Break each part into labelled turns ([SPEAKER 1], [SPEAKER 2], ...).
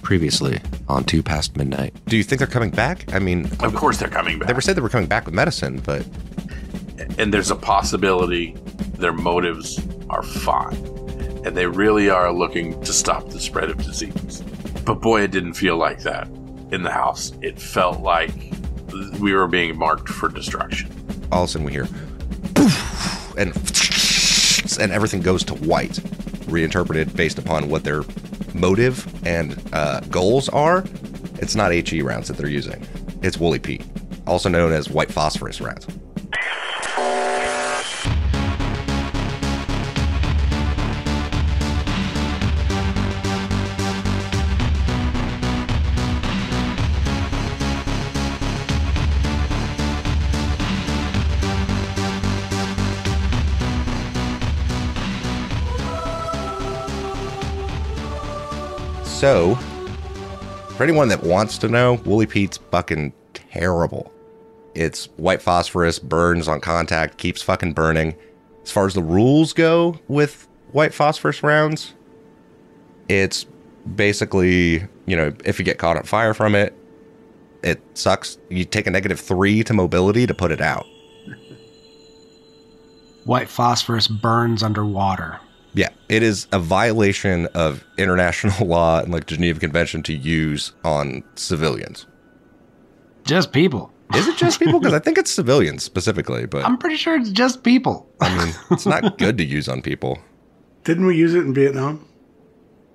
[SPEAKER 1] Previously on 2 Past Midnight. Do you think they're coming back? I mean...
[SPEAKER 2] Of course they're coming back.
[SPEAKER 1] They said they were coming back with medicine, but...
[SPEAKER 2] And there's a possibility their motives are fine. And they really are looking to stop the spread of disease. But boy, it didn't feel like that in the house. It felt like we were being marked for destruction.
[SPEAKER 1] All of a sudden we hear... Poof, and everything goes to white. Reinterpreted based upon what their motive and goals are. It's not HE rounds that they're using. It's Woolly Pete, also known as white phosphorus rounds. So, for anyone that wants to know, Woolly Pete's fucking terrible. It's white phosphorus, burns on contact, keeps fucking burning. As far as the rules go with white phosphorus rounds, it's basically, you know, if you get caught on fire from it, it sucks. You take a -3 to mobility to put it out.
[SPEAKER 3] White phosphorus burns underwater.
[SPEAKER 1] Yeah, it is a violation of international law and like Geneva Convention to use on civilians.
[SPEAKER 3] Just people.
[SPEAKER 1] Is it just people? Because I think it's civilians specifically, but
[SPEAKER 3] I'm pretty sure it's just people.
[SPEAKER 1] I mean, it's not good to use on people.
[SPEAKER 4] Didn't we use it in Vietnam?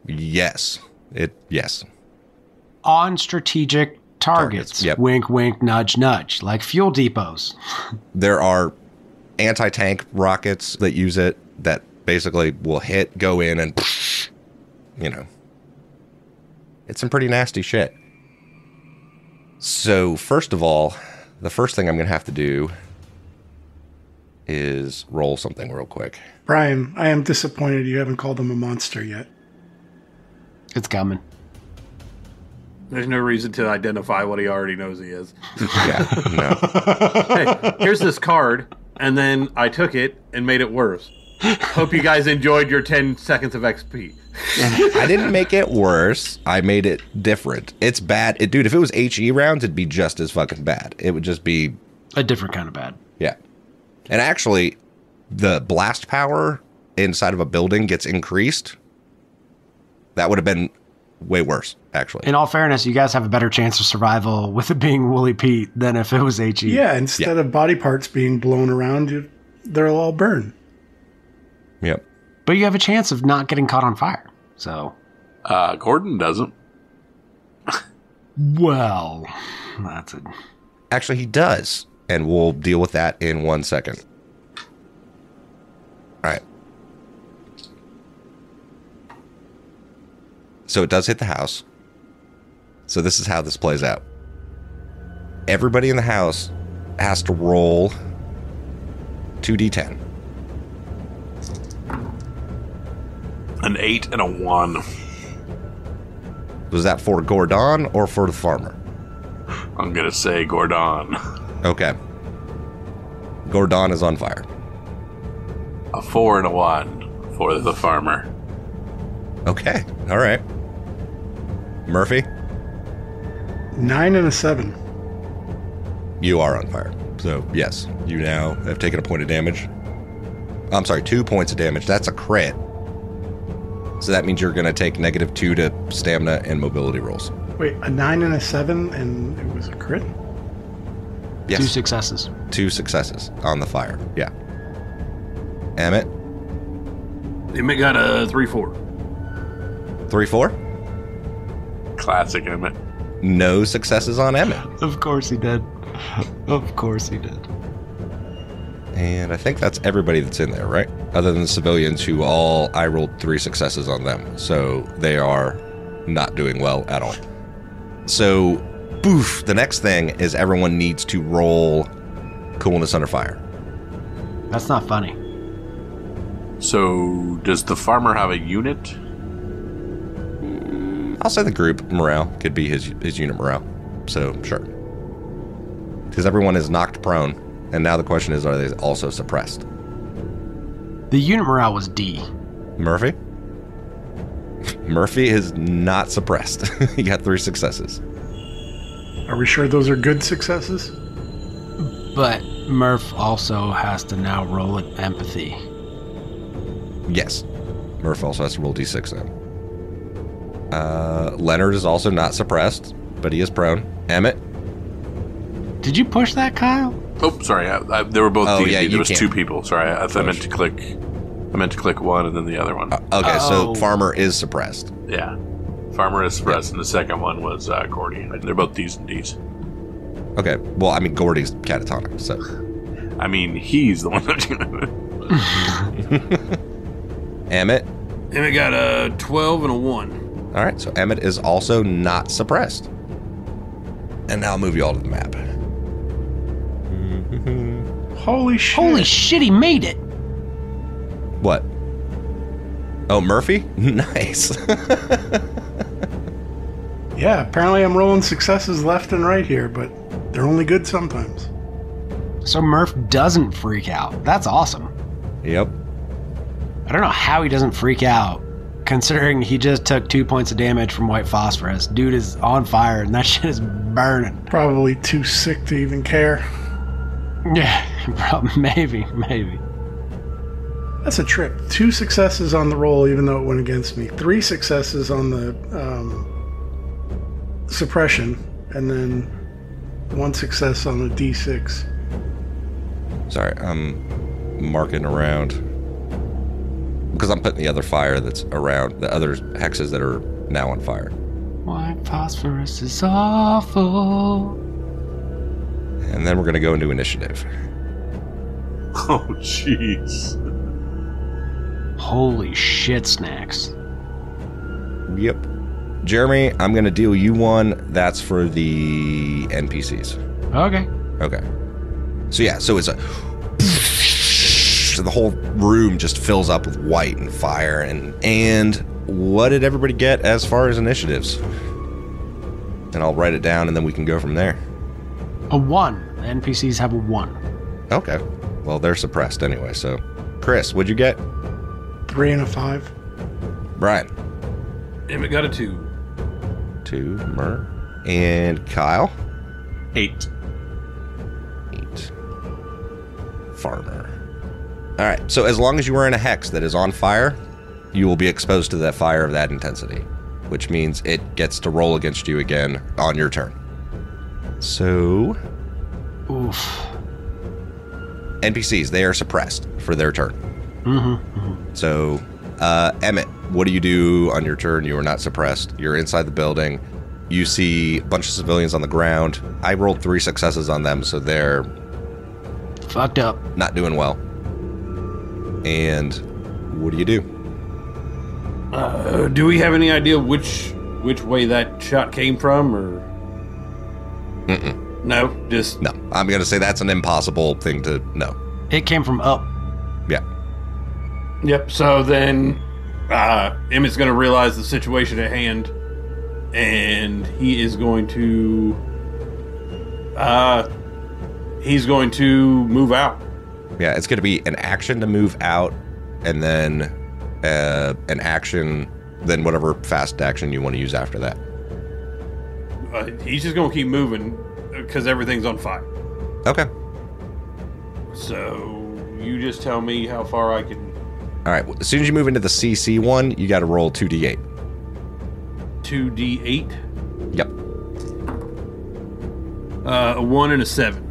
[SPEAKER 1] Yes. Yes.
[SPEAKER 3] On strategic targets.
[SPEAKER 1] Yep.
[SPEAKER 3] Wink, wink, nudge, nudge. Like fuel depots.
[SPEAKER 1] There are anti-tank rockets that use it that basically will go in and, you know, it's some pretty nasty shit. So first of all, the first thing I'm going to have to do is roll something real quick.
[SPEAKER 4] Brian, I am disappointed you haven't called him a monster yet.
[SPEAKER 3] It's coming.
[SPEAKER 5] There's no reason to identify what he already knows he is.
[SPEAKER 1] Yeah, no.
[SPEAKER 5] Hey, here's this card, and then I took it and made it worse. Hope you guys enjoyed your 10 seconds of XP.
[SPEAKER 1] I didn't make it worse. I made it different. It's bad. Dude, if it was HE rounds, it'd be just as fucking bad. It would just be...
[SPEAKER 3] A different kind of bad.
[SPEAKER 1] Yeah. And actually, the blast power inside of a building gets increased. That would have been way worse, actually.
[SPEAKER 3] In all fairness, you guys have a better chance of survival with it being Woolly Pete than if it was HE.
[SPEAKER 4] Yeah, instead of body parts being blown around, they'll all burn.
[SPEAKER 1] Yep.
[SPEAKER 3] But you have a chance of not getting caught on fire. So.
[SPEAKER 2] Gordon doesn't.
[SPEAKER 3] Well, that's it.
[SPEAKER 1] Actually, he does. And we'll deal with that in 1 second. All right. So it does hit the house. So this is how this plays out. Everybody in the house has to roll 2d10.
[SPEAKER 2] An 8 and a 1.
[SPEAKER 1] Was that for Gordon or for the farmer?
[SPEAKER 2] I'm going to say Gordon.
[SPEAKER 1] Okay. Gordon is on fire.
[SPEAKER 2] A 4 and a 1 for the farmer.
[SPEAKER 1] Okay. All right. Murphy,
[SPEAKER 4] 9 and a 7.
[SPEAKER 1] you are on fire. So, yes, you now have taken a point of damage. I'm sorry, 2 points of damage. That's a crit. So that means you're going to take -2 to stamina and mobility rolls.
[SPEAKER 4] Wait, a 9 and a 7, and it was a crit?
[SPEAKER 1] Yes.
[SPEAKER 3] 2 successes.
[SPEAKER 1] 2 successes on the fire. Yeah. Emmett,
[SPEAKER 5] Emmett got a 3-4.
[SPEAKER 1] 3-4.
[SPEAKER 2] Classic Emmett.
[SPEAKER 1] No successes on Emmett.
[SPEAKER 3] Of course he did. Of course he did.
[SPEAKER 1] And I think that's everybody that's in there, right? Other than the civilians who I rolled 3 successes on them. So they are not doing well at all. So, boof, the next thing is everyone needs to roll coolness under fire.
[SPEAKER 3] That's not funny.
[SPEAKER 2] So, does the farmer have a unit?
[SPEAKER 1] I'll say the group morale could be his unit morale. So, sure. Because everyone is knocked prone. And now the question is, are they also suppressed?
[SPEAKER 3] The unit morale was D.
[SPEAKER 1] Murphy? Murphy is not suppressed. He got 3 successes.
[SPEAKER 4] Are we sure those are good successes?
[SPEAKER 3] But Murph also has to now roll an empathy.
[SPEAKER 1] Yes. Murph also has to roll D6 now. Leonard is also not suppressed, but he is prone. Emmett?
[SPEAKER 3] Did you push that, Kyle?
[SPEAKER 2] Oh, sorry. They were both D&D.
[SPEAKER 1] Yeah,
[SPEAKER 2] there was
[SPEAKER 1] can't.
[SPEAKER 2] 2 people. Sorry, I meant to click. I meant to click one and then the other one.
[SPEAKER 1] Okay, so Farmer is suppressed.
[SPEAKER 2] Yeah, Farmer is suppressed, and the second one was Gordy. They're both D's and D's.
[SPEAKER 1] Okay, well, I mean, Gordy's catatonic, so...
[SPEAKER 2] I mean, he's the one that's gonna...
[SPEAKER 1] Emmett?
[SPEAKER 5] Emmett got a 12 and a 1.
[SPEAKER 1] All right, so Emmett is also not suppressed. And now I'll move you all to the map.
[SPEAKER 4] Holy shit.
[SPEAKER 3] Holy shit, he made it!
[SPEAKER 1] What? Oh, Murphy? Nice.
[SPEAKER 4] Yeah, apparently I'm rolling successes left and right here, but they're only good sometimes.
[SPEAKER 3] So Murph doesn't freak out. That's awesome.
[SPEAKER 1] Yep.
[SPEAKER 3] I don't know how he doesn't freak out, considering he just took 2 points of damage from white phosphorus. Dude is on fire, and that shit is burning.
[SPEAKER 4] Probably too sick to even care.
[SPEAKER 3] Yeah, maybe.
[SPEAKER 4] That's a trip. 2 successes on the roll, even though it went against me. 3 successes on the suppression, and then 1 success on the D6.
[SPEAKER 1] Sorry, I'm marking around. Because I'm putting the other fire that's around, the other hexes that are now on fire.
[SPEAKER 3] White phosphorus is awful.
[SPEAKER 1] And then we're going to go into initiative.
[SPEAKER 2] Oh, jeez.
[SPEAKER 3] Holy shit, snacks.
[SPEAKER 1] Yep. Jeremy, I'm going to deal you 1. That's for the NPCs.
[SPEAKER 3] Okay.
[SPEAKER 1] Okay. So yeah, so it's a... the whole room just fills up with white and fire. And what did everybody get as far as initiatives? And I'll write it down and then we can go from there.
[SPEAKER 3] A 1. The NPCs have a 1.
[SPEAKER 1] Okay. Well, they're suppressed anyway, so... Chris, what'd you get?
[SPEAKER 4] 3 and a 5.
[SPEAKER 1] Brian?
[SPEAKER 5] Emmett got a 2.
[SPEAKER 1] 2, Mur. And Kyle?
[SPEAKER 2] 8.
[SPEAKER 1] 8. Farmer. Alright, so as long as you are in a hex that is on fire, you will be exposed to that fire of that intensity, which means it gets to roll against you again on your turn. So...
[SPEAKER 3] Oof.
[SPEAKER 1] NPCs, they are suppressed for their turn. So, Emmett, what do you do on your turn? You are not suppressed. You're inside the building. You see a bunch of civilians on the ground. I rolled 3 successes on them, so they're...
[SPEAKER 3] Fucked up.
[SPEAKER 1] not doing well. And what do you do?
[SPEAKER 5] Do we have any idea which way that shot came from, or? No, just
[SPEAKER 1] No, I'm going to say that's an impossible thing to know.
[SPEAKER 3] It came from up.
[SPEAKER 1] Yeah.
[SPEAKER 5] Yep. So then, Emmett's going to realize the situation at hand, and he is going to, move out.
[SPEAKER 1] Yeah, it's going to be an action to move out, and then an action, then whatever fast action you want to use after that.
[SPEAKER 5] He's just going to keep moving because everything's on fire.
[SPEAKER 1] Okay.
[SPEAKER 5] So you just tell me how far I can.
[SPEAKER 1] All right. As soon as you move into the CC one, you got to roll 2d8.
[SPEAKER 5] 2d8.
[SPEAKER 1] Yep.
[SPEAKER 5] A 1 and a 7.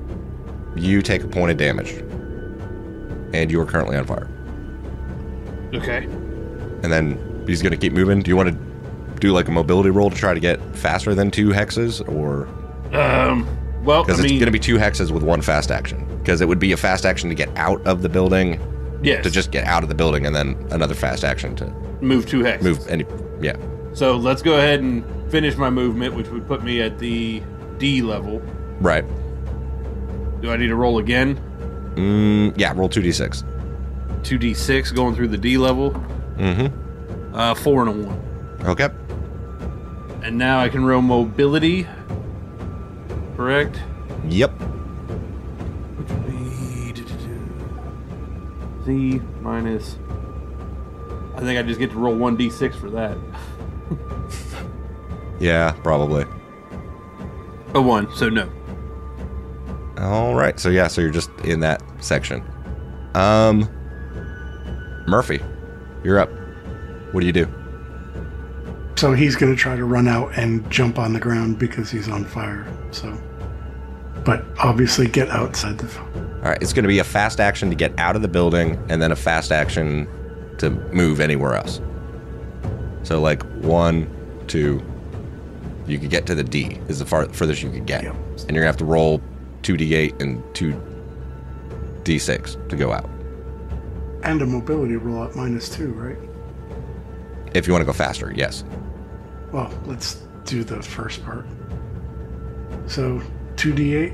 [SPEAKER 1] You take a point of damage, and you are currently on fire.
[SPEAKER 5] Okay.
[SPEAKER 1] And then he's going to keep moving. Do you want to do like a mobility roll to try to get faster than 2 hexes, or?
[SPEAKER 5] Well,
[SPEAKER 1] Because
[SPEAKER 5] I
[SPEAKER 1] it's
[SPEAKER 5] mean,
[SPEAKER 1] going to be 2 hexes with 1 fast action. Because it would be a fast action to get out of the building.
[SPEAKER 5] yes.
[SPEAKER 1] To just get out of the building, and then another fast action to
[SPEAKER 5] move 2 hexes.
[SPEAKER 1] move any. Yeah.
[SPEAKER 5] So let's go ahead and finish my movement, which would put me at the D level.
[SPEAKER 1] Right.
[SPEAKER 5] Do I need to roll again?
[SPEAKER 1] Yeah. Roll 2d6.
[SPEAKER 5] 2d6 going through the D level. 4 and a 1.
[SPEAKER 1] Okay.
[SPEAKER 5] And now I can roll mobility. Correct?
[SPEAKER 1] Yep.
[SPEAKER 5] Which would be Z minus. I think I just get to roll 1d6 for that.
[SPEAKER 1] Yeah, probably.
[SPEAKER 5] A 1, so no.
[SPEAKER 1] All right. So yeah, so you're just in that section. Murphy, you're up. What do you do?
[SPEAKER 4] So he's going to try to run out and jump on the ground because he's on fire. So, but obviously get outside the.
[SPEAKER 1] All right. It's going to be a fast action to get out of the building, and then a fast action to move anywhere else. So like 1, 2. You could get to the D is the furthest you could get,
[SPEAKER 4] Yep.
[SPEAKER 1] and you're gonna have to roll 2d8 and 2d6 to go out.
[SPEAKER 4] And a mobility roll at -2, right?
[SPEAKER 1] If you want to go faster, yes.
[SPEAKER 4] Well, let's do the first part. So 2d8.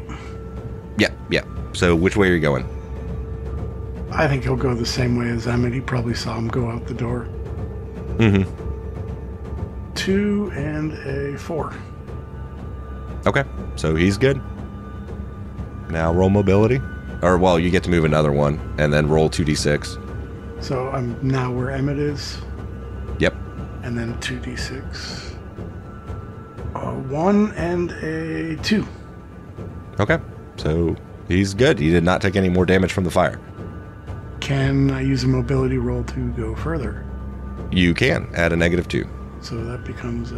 [SPEAKER 1] Yeah. So which way are you going?
[SPEAKER 4] I think he'll go the same way as Emmett. He probably saw him go out the door.
[SPEAKER 1] Mm-hmm.
[SPEAKER 4] 2 and a 4.
[SPEAKER 1] Okay, so he's good. Now roll mobility. Or, well, you get to move another one, and then roll 2d6.
[SPEAKER 4] So I'm now where Emmett is,
[SPEAKER 1] Yep.
[SPEAKER 4] and then 2d6. 1 and a 2.
[SPEAKER 1] Okay, so he's good. He did not take any more damage from the fire.
[SPEAKER 4] Can I use a mobility roll to go further?
[SPEAKER 1] You can add a -2.
[SPEAKER 4] So that becomes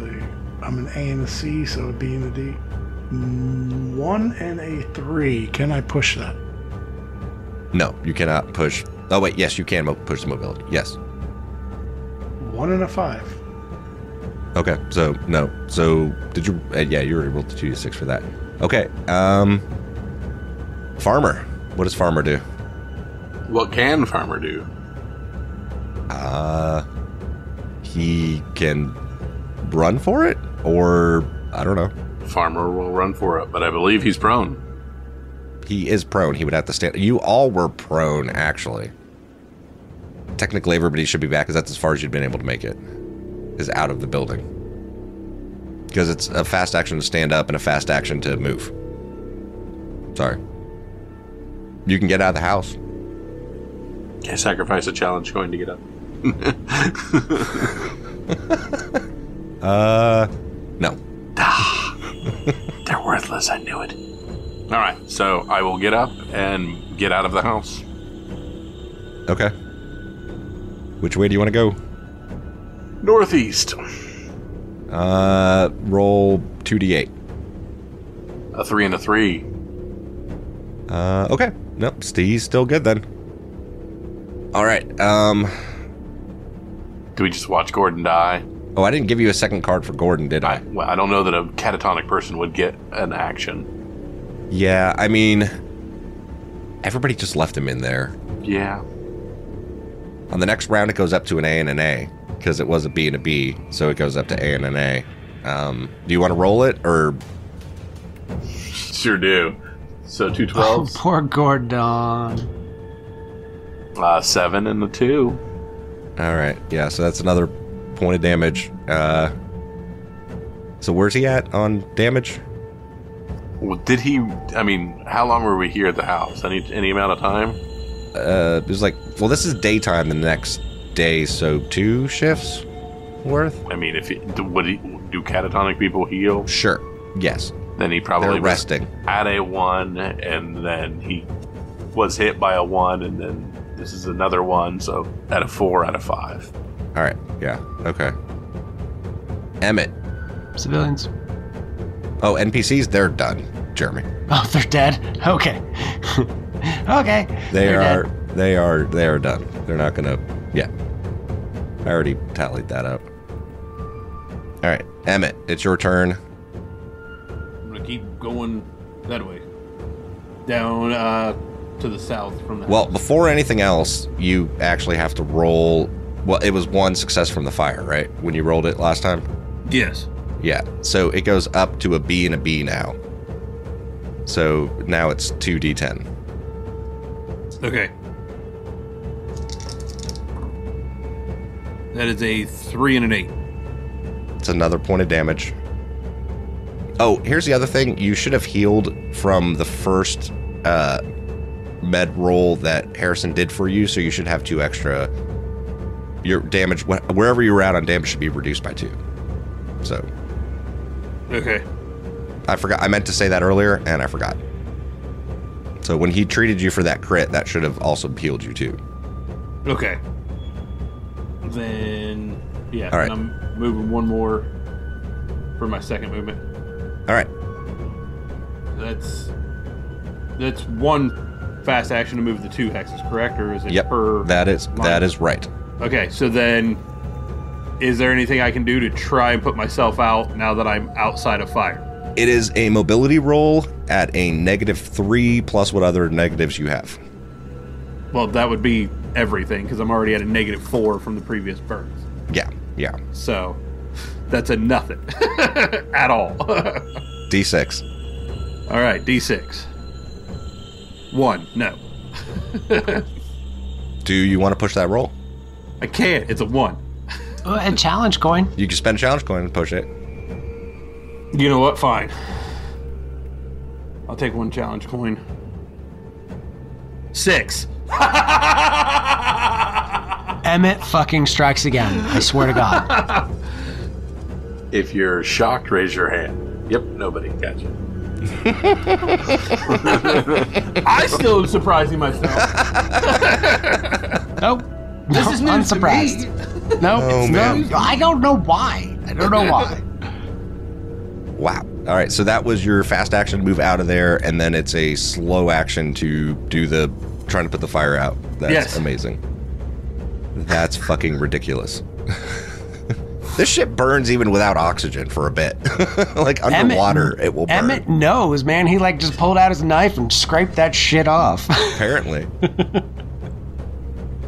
[SPEAKER 4] I'm an A and a C, so a B and a D. 1 and a 3. Can I push that?
[SPEAKER 1] No, you cannot push. Oh, wait, yes, you can push the mobility. Yes.
[SPEAKER 4] 1 and a 5.
[SPEAKER 1] Okay, so no. So did you? Yeah, you already rolled the 2d6 for that. Okay. Farmer. What does Farmer do?
[SPEAKER 2] What can Farmer do?
[SPEAKER 1] He can run for it, or I don't know.
[SPEAKER 2] Farmer will run for it, but I believe he's prone.
[SPEAKER 1] He is prone. He would have to stand. You all were prone, actually. Technically, everybody should be back, because that's as far as you've been able to make it. Is out of the building. Because it's a fast action to stand up and a fast action to move. Sorry. You can get out of the house.
[SPEAKER 2] Can I sacrifice a challenge going to get up?
[SPEAKER 1] No.
[SPEAKER 2] They're worthless, I knew it. Alright, so I will get up and get out of the house.
[SPEAKER 1] Okay. Which way do you want to go?
[SPEAKER 2] Northeast.
[SPEAKER 1] Roll 2d8.
[SPEAKER 2] A 3 and a 3.
[SPEAKER 1] Okay. Nope, Steve's still good then. Alright,
[SPEAKER 2] Do we just watch Gordon die?
[SPEAKER 1] Oh, I didn't give you a second card for Gordon, did I?
[SPEAKER 2] Well, I don't know that a catatonic person would get an action.
[SPEAKER 1] Yeah, I mean, everybody just left him in there.
[SPEAKER 2] Yeah.
[SPEAKER 1] On the next round, it goes up to an A and an A, because it was a B and a B, so it goes up to A and an A. Do you want to roll it, or?
[SPEAKER 2] Sure do. So 2
[SPEAKER 3] Oh,
[SPEAKER 2] 12s.
[SPEAKER 3] poor Gordon.
[SPEAKER 2] 7 and a 2.
[SPEAKER 1] All right, yeah, so that's another point of damage. So where's he at on damage?
[SPEAKER 2] Well, did he? I mean, how long were we here at the house? Any amount of time?
[SPEAKER 1] It was like, well, this is daytime the next day, so 2 shifts worth?
[SPEAKER 2] I mean, if do catatonic people heal?
[SPEAKER 1] Sure, yes.
[SPEAKER 2] Then he probably
[SPEAKER 1] They're
[SPEAKER 2] was
[SPEAKER 1] resting.
[SPEAKER 2] at a 1, and then he was hit by a 1, and then this is another 1, so at a 4 out of 5.
[SPEAKER 1] All right, yeah, okay. Emmett.
[SPEAKER 3] Civilians.
[SPEAKER 1] Oh, NPCs, they're done, Jeremy.
[SPEAKER 3] Oh, they're dead? Okay. Okay.
[SPEAKER 1] They
[SPEAKER 3] They're
[SPEAKER 1] are
[SPEAKER 3] dead.
[SPEAKER 1] done. They're not gonna, yeah. I already tallied that up. All right, Emmett, it's your turn.
[SPEAKER 5] I'm gonna keep going that way, down to the south from the
[SPEAKER 1] Well,
[SPEAKER 5] house.
[SPEAKER 1] before anything else, you actually have to roll. Well, it was 1 success from the fire, right? When you rolled it last time?
[SPEAKER 5] Yes.
[SPEAKER 1] Yeah. So it goes up to a B and a B now. So now it's 2d10.
[SPEAKER 5] Okay. That is a 3 and an 8.
[SPEAKER 1] It's another point of damage. Oh, here's the other thing. You should have healed from the first med roll that Harrison did for you, so you should have 2 extra. Your damage, wherever you were at on damage, should be reduced by 2. So
[SPEAKER 5] Okay.
[SPEAKER 1] I forgot. I meant to say that earlier, and I forgot. So when he treated you for that crit, that should have also healed you too.
[SPEAKER 5] Okay. Then, yeah,
[SPEAKER 1] All right.
[SPEAKER 5] I'm moving one more for my second movement.
[SPEAKER 1] All right.
[SPEAKER 5] That's one fast action to move the 2 hexes, correct? Or is it
[SPEAKER 1] Yep.
[SPEAKER 5] per
[SPEAKER 1] That
[SPEAKER 5] line?
[SPEAKER 1] is right.
[SPEAKER 5] Okay, so then is there anything I can do to try and put myself out now that I'm outside of fire?
[SPEAKER 1] It is a mobility roll at a -3 plus what other negatives you have.
[SPEAKER 5] Well, that would be everything because I'm already at a -4 from the previous burns.
[SPEAKER 1] Yeah. Yeah.
[SPEAKER 5] So that's a nothing at all.
[SPEAKER 1] D6.
[SPEAKER 5] All right, D6. 1, no.
[SPEAKER 1] Do you want to push that roll?
[SPEAKER 5] I can't. It's a 1.
[SPEAKER 3] A challenge coin.
[SPEAKER 1] You can spend a challenge coin and push it.
[SPEAKER 5] You know what? Fine. I'll take 1 challenge coin. 6.
[SPEAKER 3] Emmett fucking strikes again. I swear to God.
[SPEAKER 2] If you're shocked, raise your hand. Yep, nobody. Gotcha.
[SPEAKER 5] I still am surprising myself.
[SPEAKER 3] Nope.
[SPEAKER 5] This is news
[SPEAKER 3] unsurprised.
[SPEAKER 5] to me.
[SPEAKER 3] Nope.
[SPEAKER 1] Oh,
[SPEAKER 3] it's
[SPEAKER 1] man.
[SPEAKER 3] no. I don't know why. I don't know why.
[SPEAKER 1] Wow. All right. So that was your fast action to move out of there, and then it's a slow action to do the trying to put the fire out. That's
[SPEAKER 5] Yes.
[SPEAKER 1] amazing. That's fucking ridiculous. This shit burns even without oxygen for a bit. Like underwater, it will burn.
[SPEAKER 3] Emmett knows, man. He like just pulled out his knife and scraped that shit off.
[SPEAKER 1] Apparently.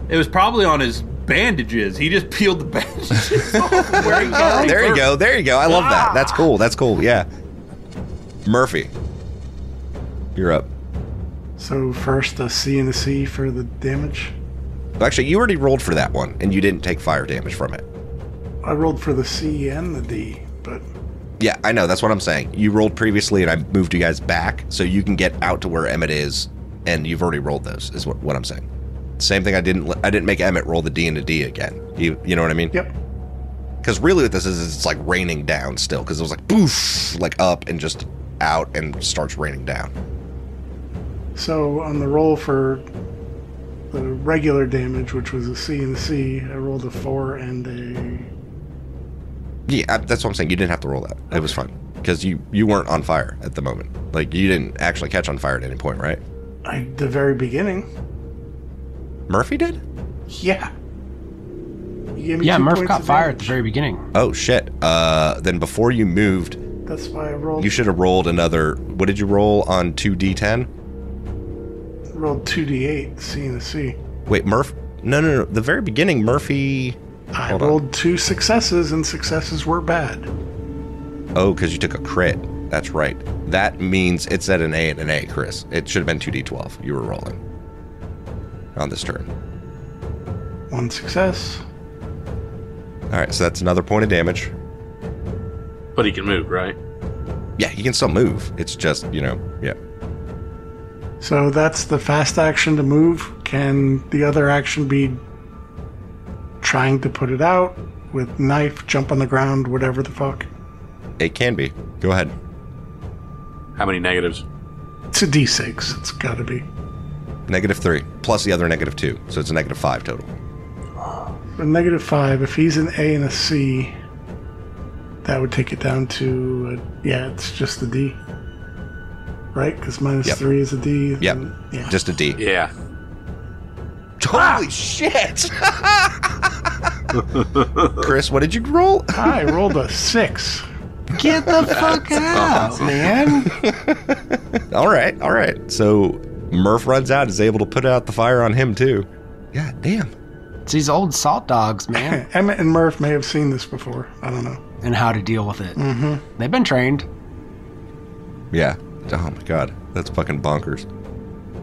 [SPEAKER 5] It was probably on his bandages. He just peeled the bandages off where he got
[SPEAKER 1] There you
[SPEAKER 5] hurt.
[SPEAKER 1] go. There you go. I love that. That's cool. That's cool. Yeah. Murphy, you're up.
[SPEAKER 4] So first a C and a C for the damage.
[SPEAKER 1] Actually, you already rolled for that one, and you didn't take fire damage from it.
[SPEAKER 4] I rolled for the C and the D, but
[SPEAKER 1] Yeah, I know. That's what I'm saying. You rolled previously, and I moved you guys back so you can get out to where Emmett is, and you've already rolled those. Is what I'm saying. Same thing. I didn't make Emmett roll the D and a D again. You know what I mean?
[SPEAKER 4] yep.
[SPEAKER 1] Because really, what this is it's like raining down still. Because it was like poof, like up and just out, and starts raining down.
[SPEAKER 4] So on the roll for the regular damage, which was a C and a C, I rolled a 4 and a...
[SPEAKER 1] Yeah, that's what I'm saying. You didn't have to roll that. It was fine because you weren't on fire at the moment. Like you didn't actually catch on fire at any point, right?
[SPEAKER 4] The very beginning.
[SPEAKER 1] Murphy did?
[SPEAKER 4] Yeah. You gave me
[SPEAKER 3] Yeah,
[SPEAKER 4] 2
[SPEAKER 3] Murph
[SPEAKER 4] points
[SPEAKER 3] got
[SPEAKER 4] of
[SPEAKER 3] fired at the
[SPEAKER 4] damage.
[SPEAKER 3] very beginning.
[SPEAKER 1] Oh shit. Then before you moved,
[SPEAKER 4] That's why I rolled.
[SPEAKER 1] you should have rolled another. What did you roll on 2d10?
[SPEAKER 4] rolled 2d8, C and a C.
[SPEAKER 1] Wait, Murph? No. The very beginning, Murphy.
[SPEAKER 4] I
[SPEAKER 1] Hold on.
[SPEAKER 4] rolled 2 successes, and successes were bad.
[SPEAKER 1] Oh, because you took a crit. That's right. That means it's at an A and an A, Chris. It should have been 2d12. You were rolling on this turn.
[SPEAKER 4] 1 success.
[SPEAKER 1] All right, so that's another point of damage.
[SPEAKER 2] But he can move, right?
[SPEAKER 1] Yeah, he can still move. It's just, yeah.
[SPEAKER 4] So that's the fast action to move. Can the other action be trying to put it out with knife, jump on the ground, whatever the fuck?
[SPEAKER 1] It can be. Go ahead.
[SPEAKER 2] How many negatives?
[SPEAKER 4] It's a d6. It's got to be.
[SPEAKER 1] -3 plus the other -2, so it's a -5 total.
[SPEAKER 4] A -5. If he's an A and a C, that would take it down to it's just a D, right? Because -3 is a D.
[SPEAKER 1] Yep.
[SPEAKER 4] and- yeah.
[SPEAKER 1] Just a D.
[SPEAKER 2] Yeah.
[SPEAKER 1] Holy shit! Chris, what did you roll?
[SPEAKER 4] I rolled a 6.
[SPEAKER 3] Get the fuck out, man.
[SPEAKER 1] All right. So Murph runs out, is able to put out the fire on him too. God damn.
[SPEAKER 3] It's these old salt dogs, man.
[SPEAKER 4] Emmett and Murph may have seen this before. I don't know.
[SPEAKER 3] And how to deal with it. Mm-hmm. They've been trained.
[SPEAKER 1] Yeah. Oh my god. That's fucking bonkers.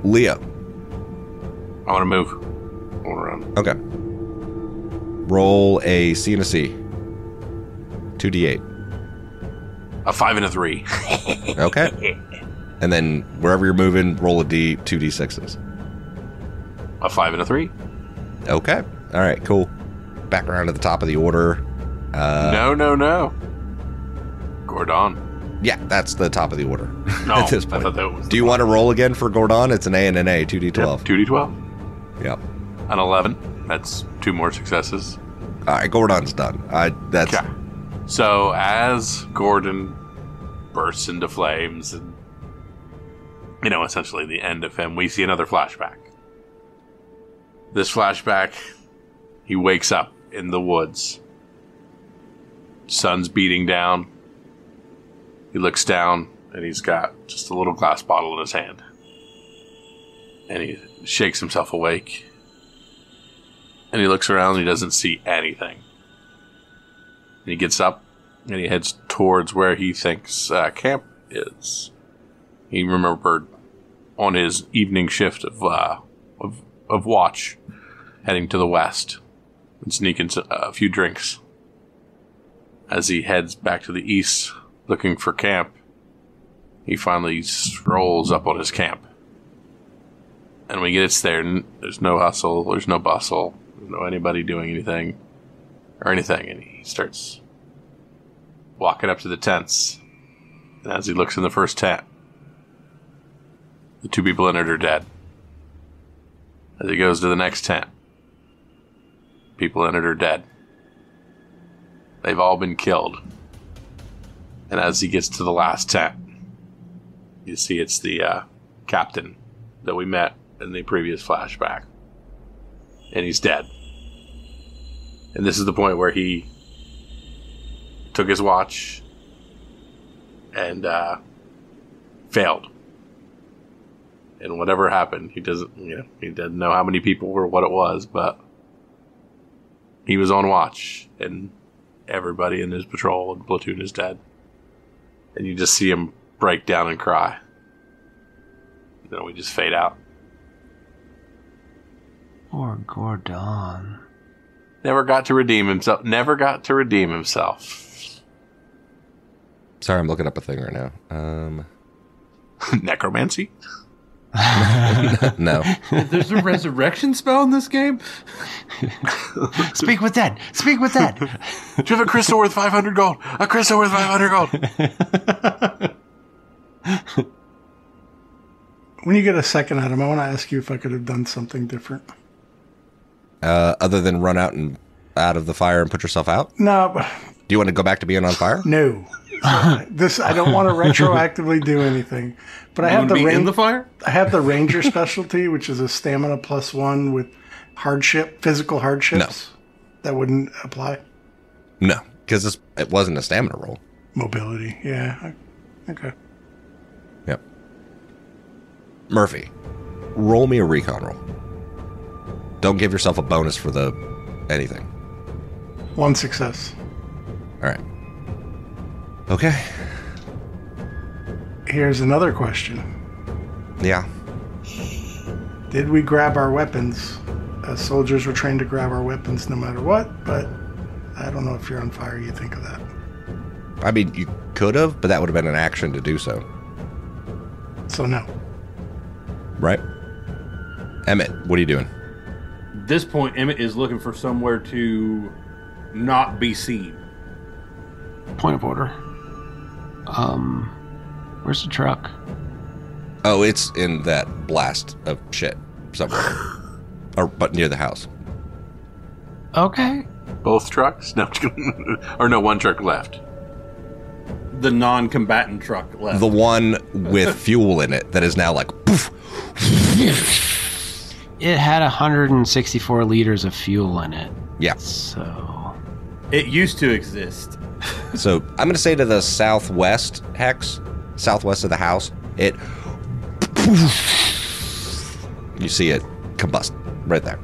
[SPEAKER 1] Leo.
[SPEAKER 2] I want to move. Going around.
[SPEAKER 1] Okay. Roll a C and a C. 2d8.
[SPEAKER 2] A 5 and a 3.
[SPEAKER 1] Okay. And then wherever you're moving, roll a D, 2d6s.
[SPEAKER 2] A 5 and a 3.
[SPEAKER 1] Okay. All right, cool. Back around to the top of the order.
[SPEAKER 2] No. Gordon.
[SPEAKER 1] Yeah, that's the top of the order
[SPEAKER 2] No,
[SPEAKER 1] at this
[SPEAKER 2] I
[SPEAKER 1] point.
[SPEAKER 2] thought that was
[SPEAKER 1] Do you want to roll again for Gordon? It's an A and an A, 2d12.
[SPEAKER 2] Yep, 2d12.
[SPEAKER 1] Yep.
[SPEAKER 2] An 11. That's 2 more successes.
[SPEAKER 1] All right, Gordon's done. That's
[SPEAKER 2] Okay. So as Gordon bursts into flames and, essentially the end of him, we see another flashback. This flashback, he wakes up in the woods. Sun's beating down. He looks down and he's got just a little glass bottle in his hand. And he shakes himself awake. And he looks around and he doesn't see anything. And he gets up and he heads towards where he thinks camp is. He remembered on his evening shift of watch, heading to the west and sneaking a few drinks. As he heads back to the east, looking for camp, he finally strolls up on his camp. And when he gets there, there's no hustle, there's no bustle, there's no anybody doing anything or anything. And he starts walking up to the tents. And as he looks in the first tent, the 2 people in it are dead. As he goes to the next tent, people in it are dead. They've all been killed. And as he gets to the last tent, you see it's the captain that we met in the previous flashback. And he's dead. And this is the point where he took his watch and failed. And whatever happened, he doesn't know how many people or what it was, but he was on watch, and everybody in his patrol and platoon is dead. And you just see him break down and cry. Then we just fade out.
[SPEAKER 3] Poor Gordon.
[SPEAKER 2] Never got to redeem himself.
[SPEAKER 1] Sorry, I'm looking up a thing right now.
[SPEAKER 2] Necromancy?
[SPEAKER 1] No.
[SPEAKER 5] There's a resurrection spell in this game?
[SPEAKER 3] Speak with that. Speak with that.
[SPEAKER 2] Do you have a crystal worth 500 gold? A crystal worth 500 gold.
[SPEAKER 4] When you get a second, Adam, I want to ask you if I could have done something different.
[SPEAKER 1] Other than run out of the fire and put yourself out?
[SPEAKER 4] No, but
[SPEAKER 1] Do you want to go back to being on fire?
[SPEAKER 4] no. This I don't want to retroactively do anything, but I have
[SPEAKER 5] in the fire.
[SPEAKER 4] I have the ranger specialty, which is a stamina +1 with physical hardships. That wouldn't apply.
[SPEAKER 1] No, because it wasn't a stamina roll.
[SPEAKER 4] Mobility, yeah. Okay.
[SPEAKER 1] Yep. Murphy, roll me a recon roll. Don't give yourself a bonus for anything.
[SPEAKER 4] 1 success.
[SPEAKER 1] All right. Okay.
[SPEAKER 4] Here's another question.
[SPEAKER 1] Yeah.
[SPEAKER 4] Did we grab our weapons? Soldiers were trained to grab our weapons no matter what, but I don't know if you're on fire, you think of that.
[SPEAKER 1] I mean, you could have, but that would have been an action to do so.
[SPEAKER 4] So no.
[SPEAKER 1] Right? Emmett, what are you doing?
[SPEAKER 5] At this point, Emmett is looking for somewhere to not be seen.
[SPEAKER 3] Point of order. Where's the truck?
[SPEAKER 1] Oh, it's in that blast of shit somewhere. But near the house.
[SPEAKER 3] Okay.
[SPEAKER 2] Both trucks? No. Or no, one truck left.
[SPEAKER 5] The non-combatant truck left.
[SPEAKER 1] The one with fuel in it that is now like poof.
[SPEAKER 3] It had 164 liters of fuel in it.
[SPEAKER 1] Yeah.
[SPEAKER 3] So
[SPEAKER 5] It used to exist.
[SPEAKER 1] So I'm going to say to the southwest hex, southwest of the house, you see it combust right there.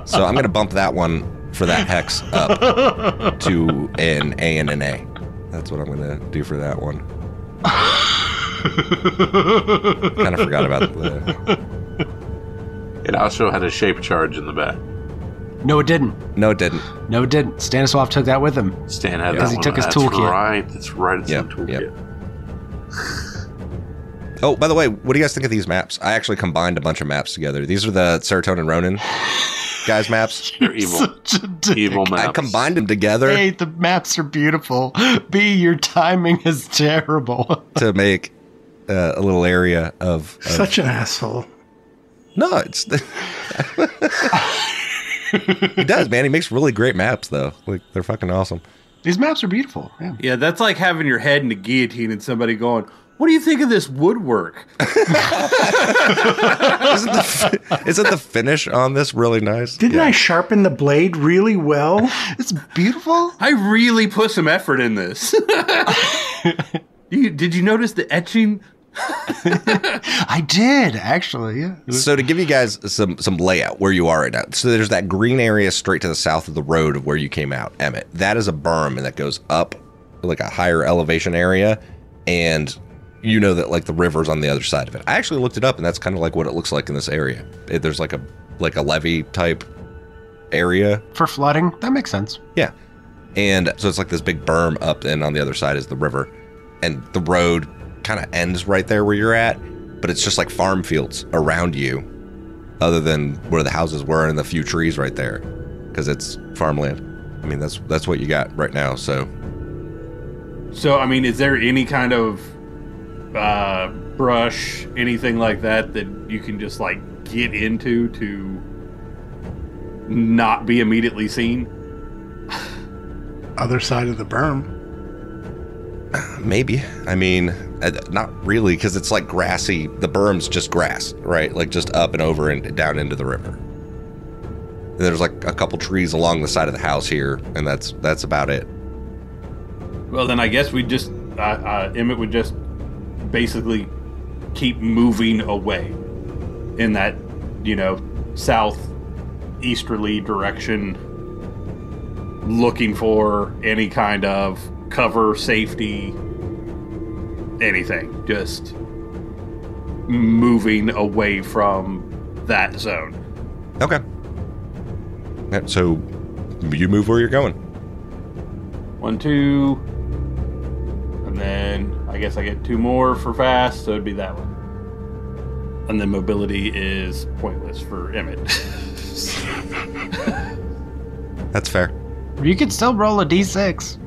[SPEAKER 1] So I'm going to bump that one for that hex up to an A and an A. That's what I'm going to do for that one. Kind of forgot about the...
[SPEAKER 2] It also had a shape charge in the back.
[SPEAKER 3] no, it didn't.
[SPEAKER 1] No, it didn't.
[SPEAKER 3] No, it didn't. Stanislav took that with him.
[SPEAKER 2] Stan had
[SPEAKER 1] Because
[SPEAKER 2] that
[SPEAKER 3] he
[SPEAKER 2] one.
[SPEAKER 3] took his
[SPEAKER 2] That's
[SPEAKER 3] toolkit.
[SPEAKER 2] Right. That's right. It's
[SPEAKER 1] Yep,
[SPEAKER 2] in the toolkit.
[SPEAKER 1] Oh, by the way, what do you guys think of these maps? I actually combined a bunch of maps together. These are the Serotonin Ronin. guys' maps?
[SPEAKER 2] They're evil.
[SPEAKER 3] Such a dick.
[SPEAKER 2] Evil maps.
[SPEAKER 1] I combined them together
[SPEAKER 3] A, the maps are beautiful. B, your timing is terrible.
[SPEAKER 1] to make a little area of
[SPEAKER 4] Such an asshole.
[SPEAKER 1] No, it's he does, man. He makes really great maps, though. Like they're fucking awesome.
[SPEAKER 3] These maps are beautiful. Yeah.
[SPEAKER 5] Yeah, that's like having your head in a guillotine and somebody going, "What do you think of this woodwork?"
[SPEAKER 1] Isn't the finish on this really nice?
[SPEAKER 4] Didn't I sharpen the blade really well?
[SPEAKER 3] It's beautiful.
[SPEAKER 5] I really put some effort in this. Did you notice the etching?
[SPEAKER 3] I did, actually, yeah.
[SPEAKER 1] So to give you guys some layout where you are right now. So there's that green area straight to the south of the road of where you came out, Emmett. That is a berm, and that goes up like a higher elevation area, and you know that like the river's on the other side of it. I actually looked it up, and that's kind of like what it looks like in this area. There's like a levee type area.
[SPEAKER 3] For flooding, that makes sense.
[SPEAKER 1] Yeah. And so it's like this big berm up, and on the other side is the river. And the road kind of ends right there where you're at, but it's just like farm fields around you, other than where the houses were and the few trees right there, because it's farmland. I mean, that's what you got right now. So
[SPEAKER 5] I mean, is there any kind of brush, anything like that you can just like get into to not be immediately seen?
[SPEAKER 4] Other side of the berm.
[SPEAKER 1] maybe. I mean, not really, because it's like grassy. The berm's just grass, right? Like just up and over and down into the river. And there's like a couple trees along the side of the house here, and that's about it.
[SPEAKER 5] Well, then I guess we just Emmett would just basically keep moving away in that, southeasterly direction, looking for any kind of cover, safety, anything. Just moving away from that zone.
[SPEAKER 1] Okay. Yeah, so you move where you're going.
[SPEAKER 5] 1, 2, and then I guess I get 2 more for fast, so it'd be that one. And then mobility is pointless for Emmett.
[SPEAKER 1] That's fair.
[SPEAKER 3] You could still roll a d6.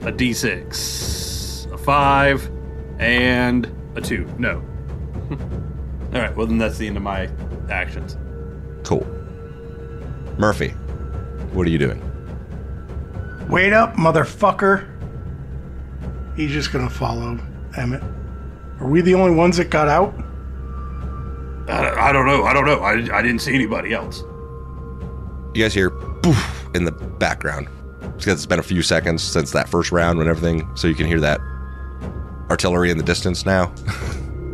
[SPEAKER 5] A D6, a 5, and a 2. No. All right, well then that's the end of my actions.
[SPEAKER 1] Cool. Murphy, what are you doing?
[SPEAKER 4] Wait up, motherfucker. He's just gonna follow Emmett. Are we the only ones that got out?
[SPEAKER 5] I don't know. I didn't see anybody else.
[SPEAKER 1] You guys hear poof in the background. Because it's been a few seconds since that first round and everything, so you can hear that artillery in the distance now.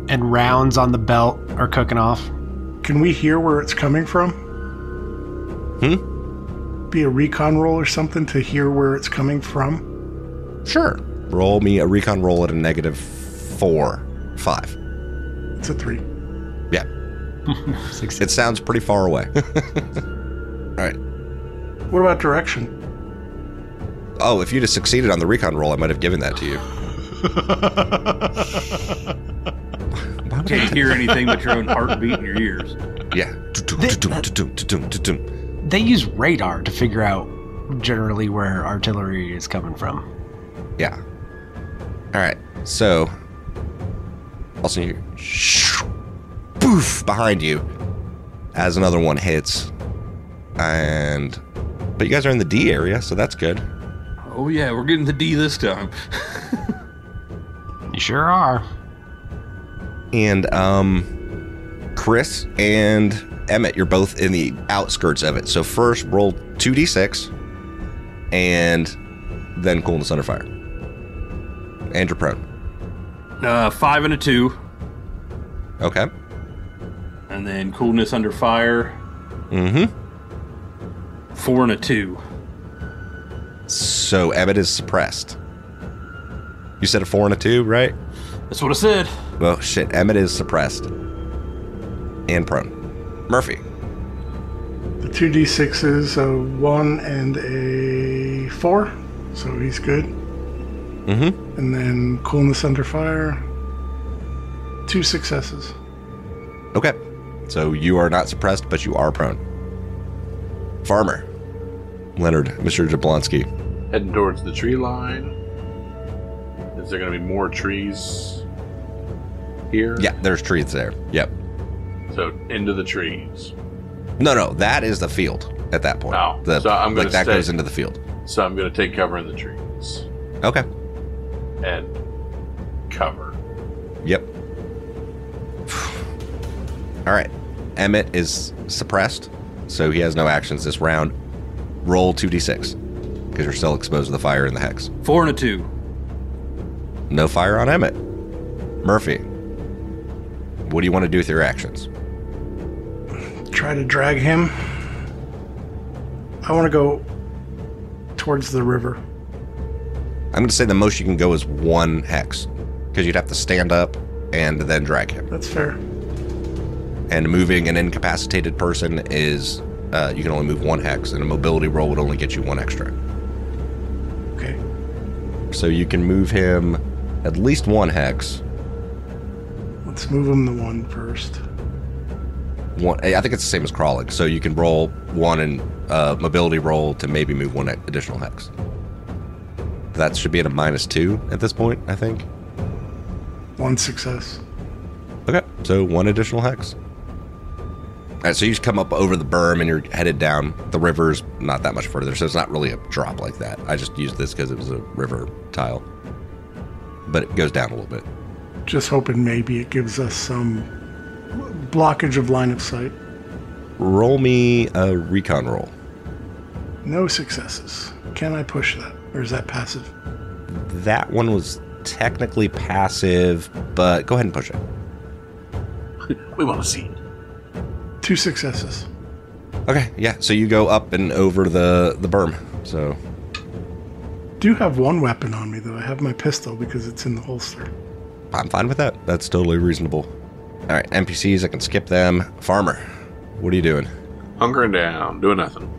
[SPEAKER 3] And rounds on the belt are cooking off.
[SPEAKER 4] Can we hear where it's coming from? Be a recon roll or something to hear where it's coming from?
[SPEAKER 1] Sure. Roll me a recon roll at a -4, 5.
[SPEAKER 4] It's a 3.
[SPEAKER 1] Yeah. It sounds pretty far away. All right.
[SPEAKER 4] What about direction?
[SPEAKER 1] Oh, if you'd have succeeded on the recon roll, I might have given that to you.
[SPEAKER 5] Can't hear anything but your own heartbeat in your ears.
[SPEAKER 1] Yeah.
[SPEAKER 3] They use radar to figure out generally where artillery is coming from.
[SPEAKER 1] Yeah. All right. So, also you hear poof behind you as another one hits, but you guys are in the D area, so that's good.
[SPEAKER 5] Oh yeah, we're getting the D this time.
[SPEAKER 3] You sure are.
[SPEAKER 1] And Chris and Emmett, you're both in the outskirts of it. So first roll 2d6 and then coolness under fire. And you're prone.
[SPEAKER 5] 5 and a 2.
[SPEAKER 1] Okay.
[SPEAKER 5] And then coolness under fire. 4 and a 2.
[SPEAKER 1] So Emmett is suppressed. You said a 4 and a 2, right?
[SPEAKER 5] That's what I said.
[SPEAKER 1] Well, shit. Emmett is suppressed and prone. Murphy.
[SPEAKER 4] The 2d6 is a 1 and a 4, so he's good. And then coolness under fire, 2 successes.
[SPEAKER 1] Okay. So you are not suppressed, but you are prone. Farmer. Leonard, Mr. Jablonski.
[SPEAKER 2] Heading towards the tree line. Is there going to be more trees here?
[SPEAKER 1] Yeah, there's trees there. Yep.
[SPEAKER 2] So into the trees.
[SPEAKER 1] No, that is the field at that point.
[SPEAKER 2] Oh, so I'm going to
[SPEAKER 1] that goes into the field.
[SPEAKER 2] So I'm going to take cover in the trees.
[SPEAKER 1] Okay.
[SPEAKER 2] And cover.
[SPEAKER 1] Yep. All right. Emmett is suppressed, so he has no actions this round. Roll 2d6, because you're still exposed to the fire in the hex.
[SPEAKER 5] 4 and a 2.
[SPEAKER 1] No fire on Emmett. Murphy, what do you want to do with your actions?
[SPEAKER 4] Try to drag him. I want to go towards the river.
[SPEAKER 1] I'm going to say the most you can go is 1 hex, because you'd have to stand up and then drag him.
[SPEAKER 4] That's fair.
[SPEAKER 1] And moving an incapacitated person is, you can only move 1 hex, and a mobility roll would only get you 1 extra.
[SPEAKER 4] Okay.
[SPEAKER 1] So you can move him at least 1 hex.
[SPEAKER 4] Let's move him the 1 first.
[SPEAKER 1] I think it's the same as crawling, so you can roll 1 and mobility roll to maybe move 1 additional hex. That should be at a -2 at this point, I think.
[SPEAKER 4] 1 success.
[SPEAKER 1] Okay, so 1 additional hex. All right, so you just come up over the berm and you're headed down. The river's not that much further, so it's not really a drop like that. I just used this because it was a river tile. But it goes down a little bit.
[SPEAKER 4] Just hoping maybe it gives us some blockage of line of sight.
[SPEAKER 1] Roll me a recon roll.
[SPEAKER 4] No successes. Can I push that? Or is that passive?
[SPEAKER 1] That one was technically passive, but go ahead and push it.
[SPEAKER 2] We want to see it.
[SPEAKER 4] 2 successes.
[SPEAKER 1] Okay, yeah, so you go up and over the berm. So
[SPEAKER 4] Do have 1 weapon on me, though. I have my pistol because it's in the holster.
[SPEAKER 1] I'm fine with that. That's totally reasonable. All right, NPCs, I can skip them. Farmer, what are you doing?
[SPEAKER 2] Hunkering down, doing nothing.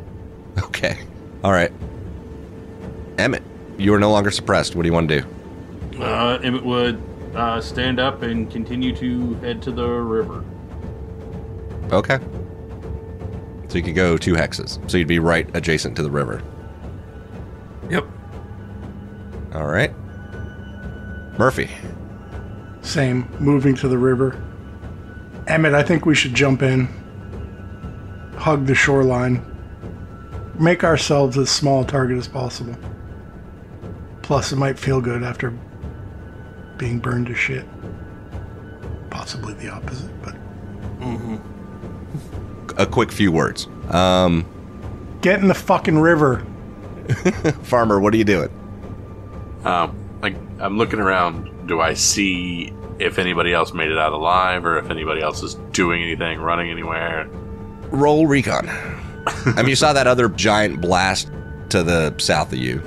[SPEAKER 1] Okay. All right. Emmett, you are no longer suppressed. What do you want to do?
[SPEAKER 5] Emmett would stand up and continue to head to the river.
[SPEAKER 1] Okay. So you could go 2 hexes. So you'd be right adjacent to the river.
[SPEAKER 5] Yep.
[SPEAKER 1] All right. Murphy.
[SPEAKER 4] Same. Moving to the river. Emmett, I think we should jump in. Hug the shoreline. Make ourselves as small a target as possible. Plus, it might feel good after being burned to shit. Possibly the opposite, but...
[SPEAKER 1] A quick few words.
[SPEAKER 4] Get in the fucking river.
[SPEAKER 1] Farmer, what are you doing?
[SPEAKER 2] I'm looking around. Do I see if anybody else made it out alive, or if anybody else is doing anything, running anywhere?
[SPEAKER 1] Roll recon. I mean, you saw that other giant blast to the south of you.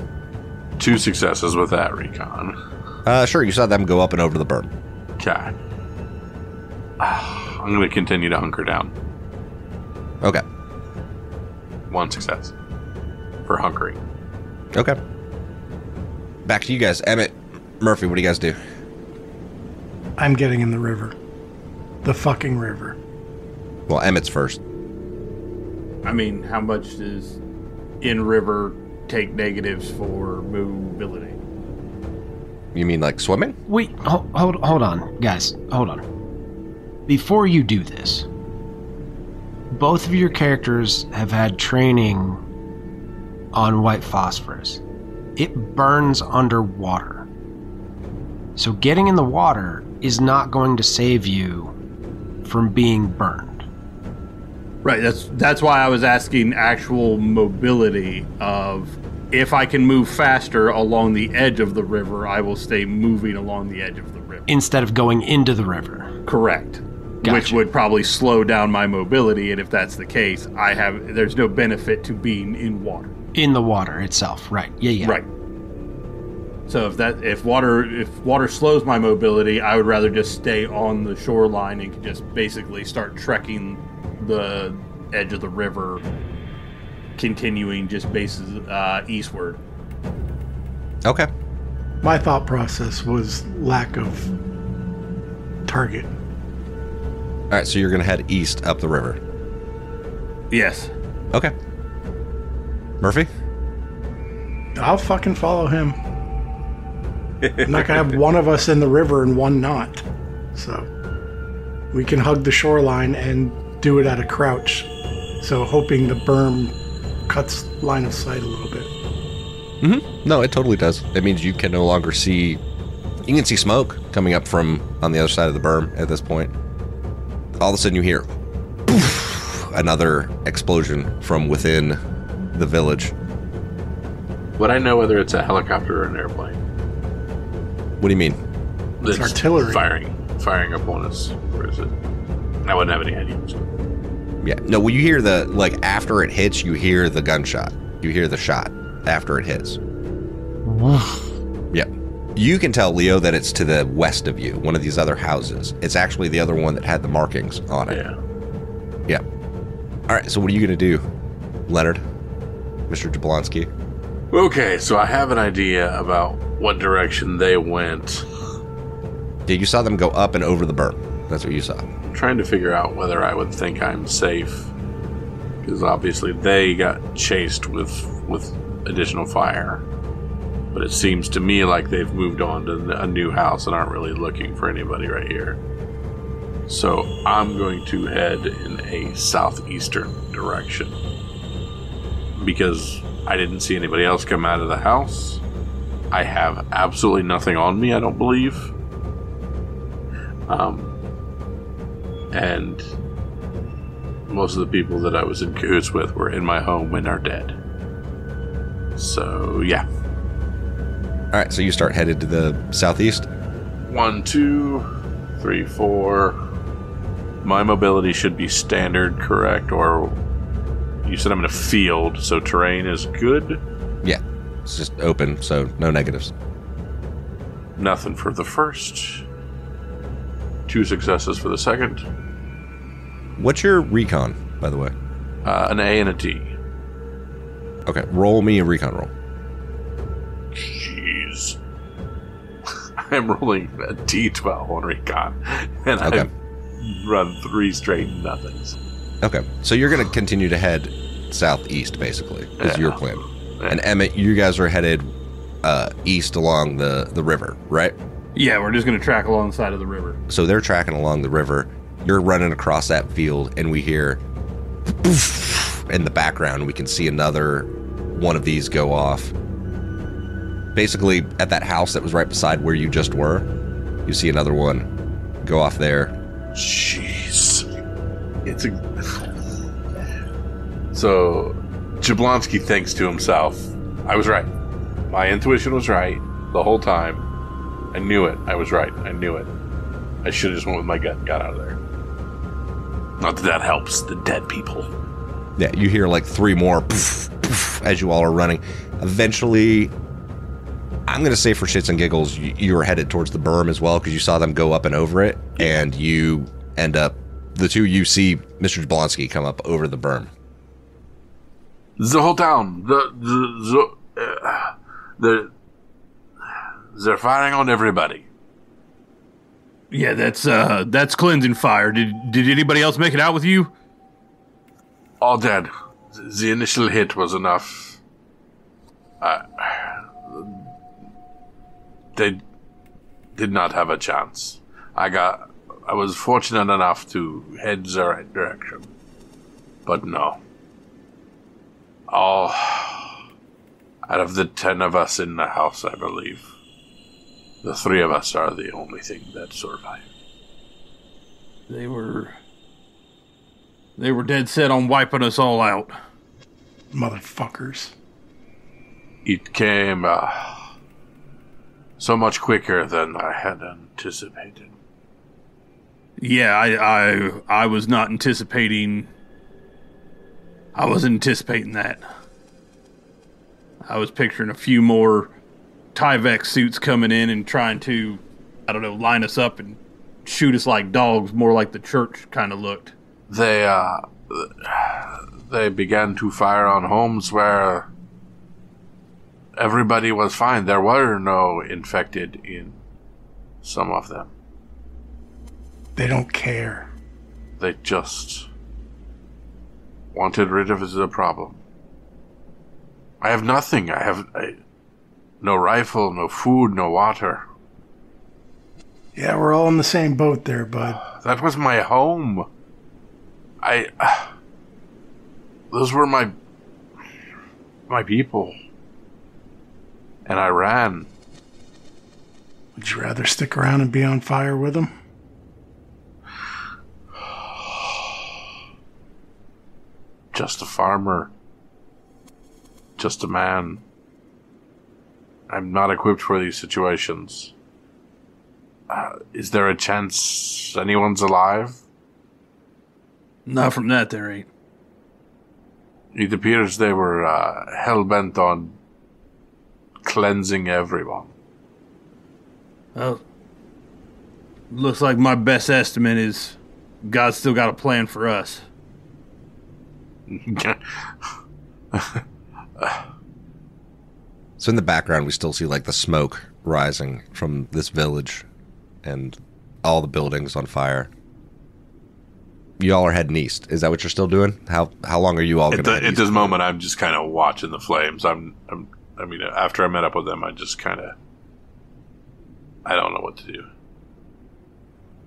[SPEAKER 2] 2 successes with that recon.
[SPEAKER 1] Sure, you saw them go up and over the berm.
[SPEAKER 2] Okay. I'm going to continue to hunker down.
[SPEAKER 1] Okay.
[SPEAKER 2] 1 success for hunkering.
[SPEAKER 1] Okay. Back to you guys. Emmett, Murphy, what do you guys do?
[SPEAKER 4] I'm getting in the river. The fucking river.
[SPEAKER 1] Well, Emmett's first.
[SPEAKER 5] I mean, how much does in river take negatives for mobility?
[SPEAKER 1] You mean like swimming?
[SPEAKER 3] Wait, hold on, guys. Hold on. Before you do this, both of your characters have had training on white phosphorus. It burns underwater. So getting in the water is not going to save you from being burned.
[SPEAKER 5] Right, that's why I was asking actual mobility of if I can move faster along the edge of the river, I will stay moving along the edge of the river.
[SPEAKER 3] Instead of going into the river.
[SPEAKER 5] Correct.
[SPEAKER 3] Gotcha.
[SPEAKER 5] Which would probably slow down my mobility, and if that's the case, there's no benefit to being in water.
[SPEAKER 3] In the water itself, right. Yeah.
[SPEAKER 5] Right. So if water slows my mobility, I would rather just stay on the shoreline and just basically start trekking the edge of the river, continuing just eastward.
[SPEAKER 1] Okay.
[SPEAKER 4] My thought process was lack of target.
[SPEAKER 1] All right, so you're going to head east up the river.
[SPEAKER 5] Yes.
[SPEAKER 1] Okay. Murphy?
[SPEAKER 4] I'll fucking follow him. I'm not gonna have one of us in the river and one not. So we can hug the shoreline and do it at a crouch. So hoping the berm cuts line of sight a little bit.
[SPEAKER 1] Mm-hmm. No, it totally does. It means you can no longer see... You can see smoke coming up from on the other side of the berm at this point. All of a sudden you hear poof, another explosion from within the village.
[SPEAKER 2] Would I know whether it's a helicopter or an airplane?
[SPEAKER 1] What do you mean?
[SPEAKER 4] It's artillery.
[SPEAKER 2] Firing upon us. Where is it? I wouldn't have any idea.
[SPEAKER 1] Yeah. No, well, you hear the, like, after it hits, you hear the gunshot. You hear the shot after it hits. Yeah. You can tell, Leo, that it's to the west of you, one of these other houses. It's actually the other one that had the markings on it.
[SPEAKER 2] Yeah.
[SPEAKER 1] All right, so what are you going to do, Leonard? Mr. Jablonski?
[SPEAKER 2] Okay, so I have an idea about what direction they went.
[SPEAKER 1] Yeah, you saw them go up and over the berm. That's what you saw.
[SPEAKER 2] I'm trying to figure out whether I would think I'm safe. Because obviously they got chased with additional fire. But it seems to me like they've moved on to a new house and aren't really looking for anybody right here. So I'm going to head in a southeastern direction. Because I didn't see anybody else come out of the house. I have absolutely nothing on me, I don't believe. And most of the people that I was in cahoots with were in my home and are dead. So, yeah.
[SPEAKER 1] All right, so you start headed to the southeast?
[SPEAKER 2] 1, 2, 3, 4. My mobility should be standard, correct? Or you said I'm in a field, so terrain is good?
[SPEAKER 1] Yeah, it's just open, so no negatives.
[SPEAKER 2] Nothing for the first. 2 successes for the second.
[SPEAKER 1] What's your recon, by the way?
[SPEAKER 2] An A and a D.
[SPEAKER 1] Okay, roll me a recon roll.
[SPEAKER 2] Jeez. I'm rolling a D12 on recon, and
[SPEAKER 1] Okay.
[SPEAKER 2] I've run 3 straight nothings.
[SPEAKER 1] Okay, so you're going to continue to head southeast, basically, is your plan.
[SPEAKER 2] Yeah.
[SPEAKER 1] And Emmett, you guys are headed east along the river, right?
[SPEAKER 5] Yeah, we're just going to track along the side of the river.
[SPEAKER 1] So they're tracking along the river. You're running across that field, and we hear poof in the background. We can see another one of these go off. Basically, at that house that was right beside where you just were, you see another one go off there.
[SPEAKER 2] Jeez. So, Jablonski thinks to himself, I was right. My intuition was right the whole time. I knew it. I was right. I knew it. I should have just went with my gut and got out of there. Not that helps the dead people.
[SPEAKER 1] Yeah, you hear like 3 more poof, poof, as you all are running. Eventually, I'm going to say for shits and giggles, you were headed towards the berm as well because you saw them go up and over it, and you end up, the two you see Mr. Jablonski come up over the berm.
[SPEAKER 2] The whole town, they're firing on everybody.
[SPEAKER 5] Yeah, that's cleansing fire. Did anybody else make it out with you?
[SPEAKER 2] All dead. The initial hit was enough. They did not have a chance. I was fortunate enough to head the right direction. But no. All out of the 10 of us in the house, I believe, the 3 of us are the only thing that survived.
[SPEAKER 5] They were dead set on wiping us all out.
[SPEAKER 4] Motherfuckers.
[SPEAKER 2] It came so much quicker than I had anticipated.
[SPEAKER 5] Yeah, I was not anticipating. I wasn't anticipating that. I was picturing a few more Tyvek suits coming in and trying to, I don't know, line us up and shoot us like dogs, more like the church kind of looked.
[SPEAKER 2] They began to fire on homes where everybody was fine. There were no infected in some of them.
[SPEAKER 4] They don't care.
[SPEAKER 2] They just wanted rid of the problem. I have nothing. No rifle, no food, no water.
[SPEAKER 4] Yeah, we're all in the same boat there, bud.
[SPEAKER 2] That was my home. Those were my people. And I ran.
[SPEAKER 4] Would you rather stick around and be on fire with them?
[SPEAKER 2] Just a farmer. Just a man. I'm not equipped for these situations. Is there a chance anyone's alive?
[SPEAKER 5] Not from that, there ain't.
[SPEAKER 2] It appears they were hell-bent on cleansing everyone.
[SPEAKER 5] Well, looks like my best estimate is God's still got a plan for us.
[SPEAKER 1] So in the background, we still see like the smoke rising from this village and all the buildings on fire. You all are heading east. Is that what you're still doing? How long are you all going to head east?
[SPEAKER 2] At this moment, I'm just kind of watching the flames. I mean, after I met up with them, I just kind of... I don't know what to do.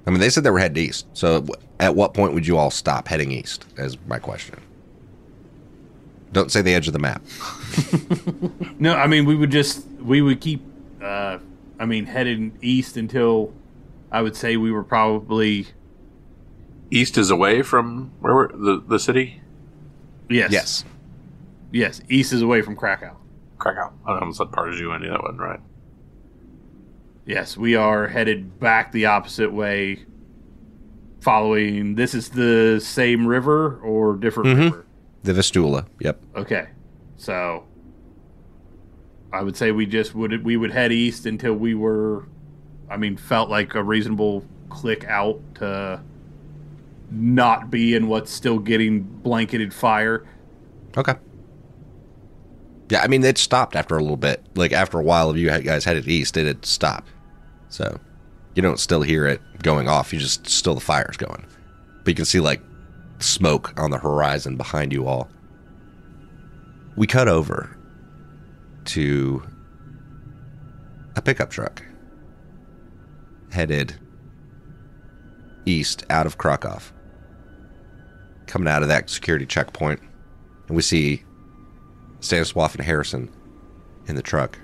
[SPEAKER 1] I mean, they said they were heading east. So at what point would you all stop heading east, is my question. Don't say the edge of the map.
[SPEAKER 5] No, I mean, we would keep, heading east until I would say we were probably...
[SPEAKER 2] East is away from where the city?
[SPEAKER 5] Yes. Yes, east is away from Krakow.
[SPEAKER 2] Krakow. I almost said Pardieu. I knew that wasn't right.
[SPEAKER 5] Yes, we are headed back the opposite way, following... This is the same river or different river?
[SPEAKER 1] The Vistula, yep.
[SPEAKER 5] Okay, so I would say we would head east until we were, felt like a reasonable click out to not be in what's still getting blanketed fire.
[SPEAKER 1] Okay. Yeah, I mean, it stopped after a little bit. Like, after a while of you guys headed east, it had stopped. So, you don't still hear it going off. You just, still the fire's going. But you can see, like, smoke on the horizon behind you all. We cut over to a pickup truck headed east out of Krakow, coming out of that security checkpoint, and we see Stanislav and Harrison in the truck.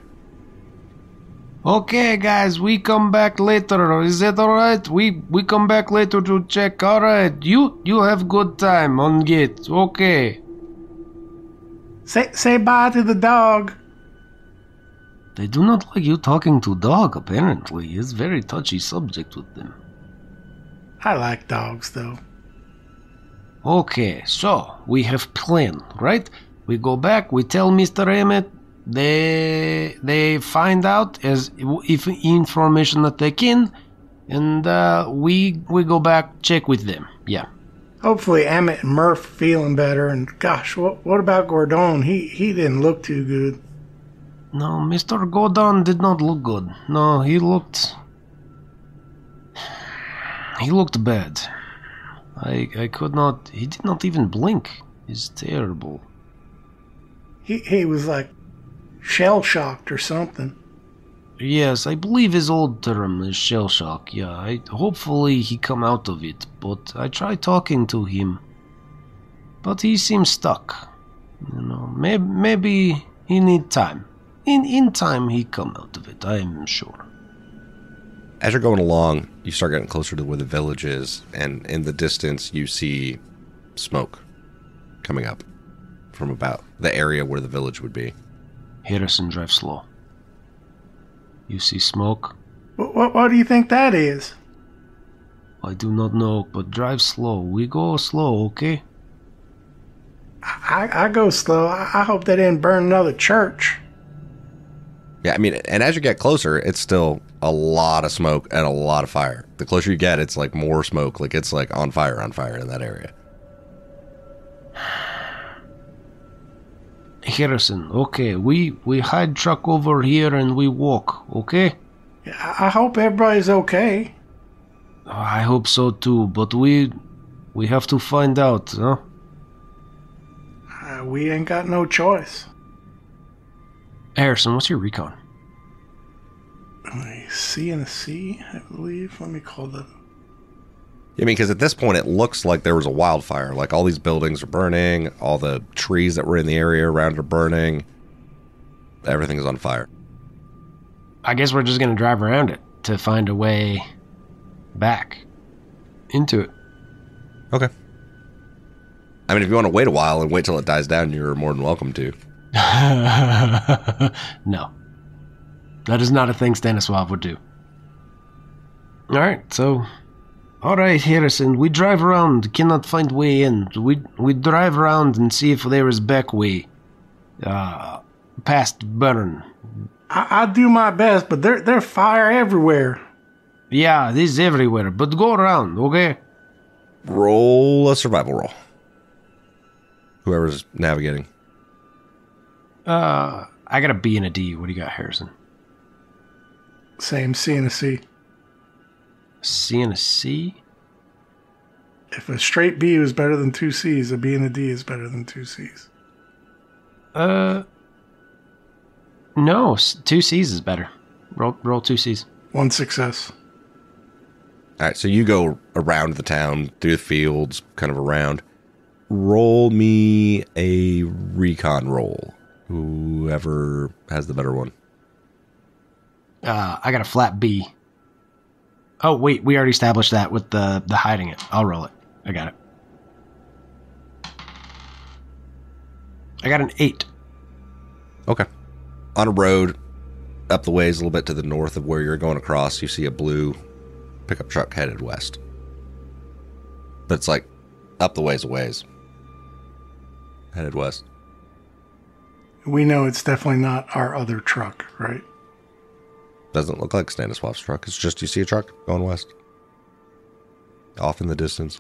[SPEAKER 3] Okay, guys, we come back later. Is that alright? We come back later to check. Alright, you have good time on gate. Okay.
[SPEAKER 4] Say bye to the dog.
[SPEAKER 3] They do not like you talking to dog, apparently. It's a very touchy subject with them.
[SPEAKER 4] I like dogs, though.
[SPEAKER 3] Okay, so we have plan, right? We go back, we tell Mr. Emmett, they find out as if information that they can, and we go back, check with them. Yeah.
[SPEAKER 4] Hopefully Emmett and Murph feeling better, and gosh, what about Gordon? He didn't look too good.
[SPEAKER 3] No, Mr. Gordon did not look good. No, he looked bad. I could not... He did not even blink. It's terrible.
[SPEAKER 4] He was like shell-shocked or something.
[SPEAKER 3] Yes, I believe his old term is shell shock. Yeah, hopefully he come out of it. But I tried talking to him, but he seems stuck. You know, maybe he need time. In time he come out of it. I am sure.
[SPEAKER 1] As you're going along, you start getting closer to where the village is, and in the distance you see smoke coming up from about the area where the village would be.
[SPEAKER 3] Harrison, drive slow. You see smoke?
[SPEAKER 4] What do you think that is?
[SPEAKER 3] I do not know, but drive slow. We go slow, okay?
[SPEAKER 4] I go slow. I hope they didn't burn another church.
[SPEAKER 1] Yeah, I mean, and as you get closer, it's still a lot of smoke and a lot of fire. The closer you get, it's like more smoke. Like, it's like on fire in that area.
[SPEAKER 3] Harrison, okay, we hide truck over here and we walk, okay?
[SPEAKER 4] I hope everybody's okay.
[SPEAKER 3] I hope so too, but we have to find out, huh?
[SPEAKER 4] We ain't got no choice.
[SPEAKER 3] Harrison, what's your recon?
[SPEAKER 4] A C and a C, I believe. Let me call that.
[SPEAKER 1] I mean, because at this point, it looks like there was a wildfire. Like, all these buildings are burning. All the trees that were in the area around are burning. Everything's on fire.
[SPEAKER 3] I guess we're just going to drive around it to find a way back into it.
[SPEAKER 1] Okay. I mean, if you want to wait a while and wait till it dies down, you're more than welcome to.
[SPEAKER 3] No. That is not a thing Stanislav would do. Alright, so... Alright, Harrison, we drive around, cannot find way in. We drive around and see if there is back way. Past burn.
[SPEAKER 4] I do my best, but there's fire everywhere.
[SPEAKER 3] Yeah, this is everywhere, but go around, okay?
[SPEAKER 1] Roll a survival roll. Whoever's navigating.
[SPEAKER 3] I got a B and a D. What do you got, Harrison?
[SPEAKER 4] Same, C and a C.
[SPEAKER 3] C and a C?
[SPEAKER 4] If a straight B is better than two C's, a B and a D is better than two C's.
[SPEAKER 3] No, two C's is better. Roll two C's.
[SPEAKER 4] One success.
[SPEAKER 1] All right, so you go around the town, through the fields, kind of around. Roll me a recon roll. Whoever has the better one.
[SPEAKER 3] I got a flat B. Oh, wait, we already established that with the hiding it. I'll roll it. I got it. I got an 8.
[SPEAKER 1] Okay. On a road, up the ways a little bit to the north of where you're going across, you see a blue pickup truck headed west. But it's like up the ways a ways. Headed west.
[SPEAKER 4] We know it's definitely not our other truck, right?
[SPEAKER 1] Doesn't look like Stanislav's truck. It's just you see a truck going west. Off in the distance.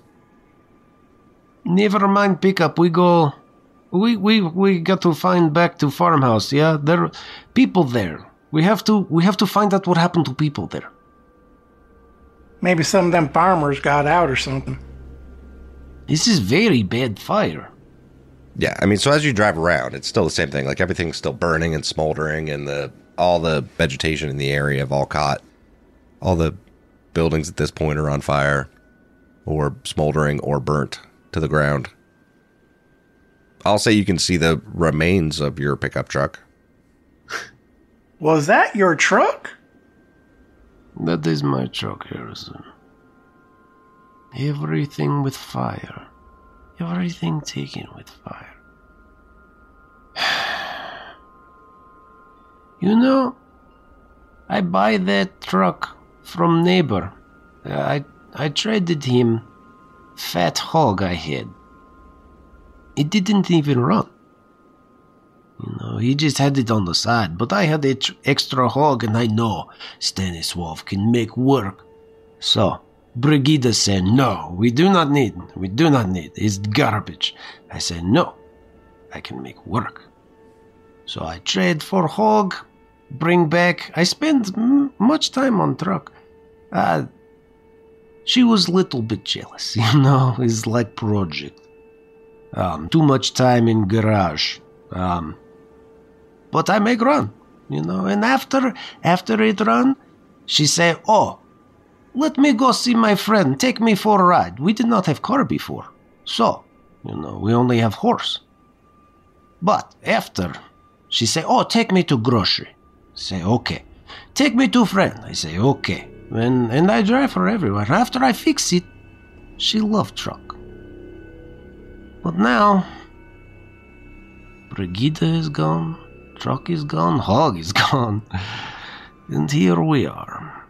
[SPEAKER 3] Never mind pickup. We go... We got to find back to farmhouse, yeah? There are people there. We have to find out what happened to people there.
[SPEAKER 4] Maybe some of them farmers got out or something.
[SPEAKER 3] This is very bad fire.
[SPEAKER 1] Yeah, I mean, so as you drive around, it's still the same thing. Like, everything's still burning and smoldering, and all the vegetation in the area have all caught. All the buildings at this point are on fire, or smoldering, or burnt to the ground. I'll say you can see the remains of your pickup truck.
[SPEAKER 4] Was that your truck?
[SPEAKER 3] That is my truck, Harrison. Everything with fire. Everything taken with fire. You know, I buy that truck from neighbor. I traded him fat hog I had. It didn't even run. You know, he just had it on the side, but I had extra hog and I know Stanislav can make work. So, Brigida said, no, we do not need, it's garbage. I said, no, I can make work. So I trade for hog, bring back, I spend much time on truck. She was a little bit jealous, you know, it's like project. Too much time in garage. But I make run, you know, and after it run, she say, oh, let me go see my friend, take me for a ride. We did not have car before, so, you know, we only have horse. But after, she say, oh, take me to grocery. I say, okay. Take me to friend. I say, okay. And I drive her everywhere. After I fix it, she loved truck. But now, Brigida is gone, truck is gone, hog is gone, and here we are,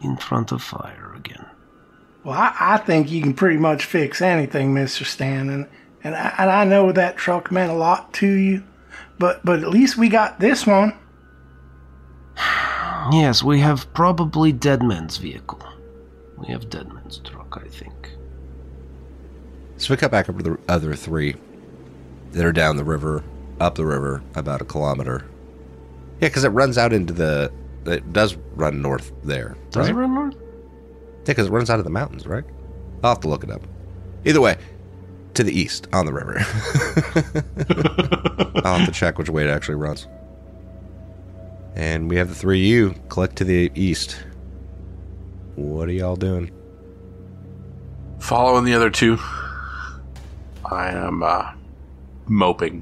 [SPEAKER 3] in front of fire again.
[SPEAKER 4] Well, I think you can pretty much fix anything, Mr. Stan, and I know that truck meant a lot to you, but at least we got this one.
[SPEAKER 3] Yes, we have probably Dead Man's vehicle. We have Dead Man's truck, I think.
[SPEAKER 1] So we cut back over to the other three that are down the river, up the river, about 1 kilometer. Yeah, because it runs out into it does run north there.
[SPEAKER 3] Does
[SPEAKER 1] right?
[SPEAKER 3] it run north?
[SPEAKER 1] Yeah, because it runs out of the mountains, right? I'll have to look it up. Either way, to the east, on the river. I'll have to check which way it actually runs. And we have the three of you collect to the east. What are y'all doing?
[SPEAKER 2] Following the other two. I am moping.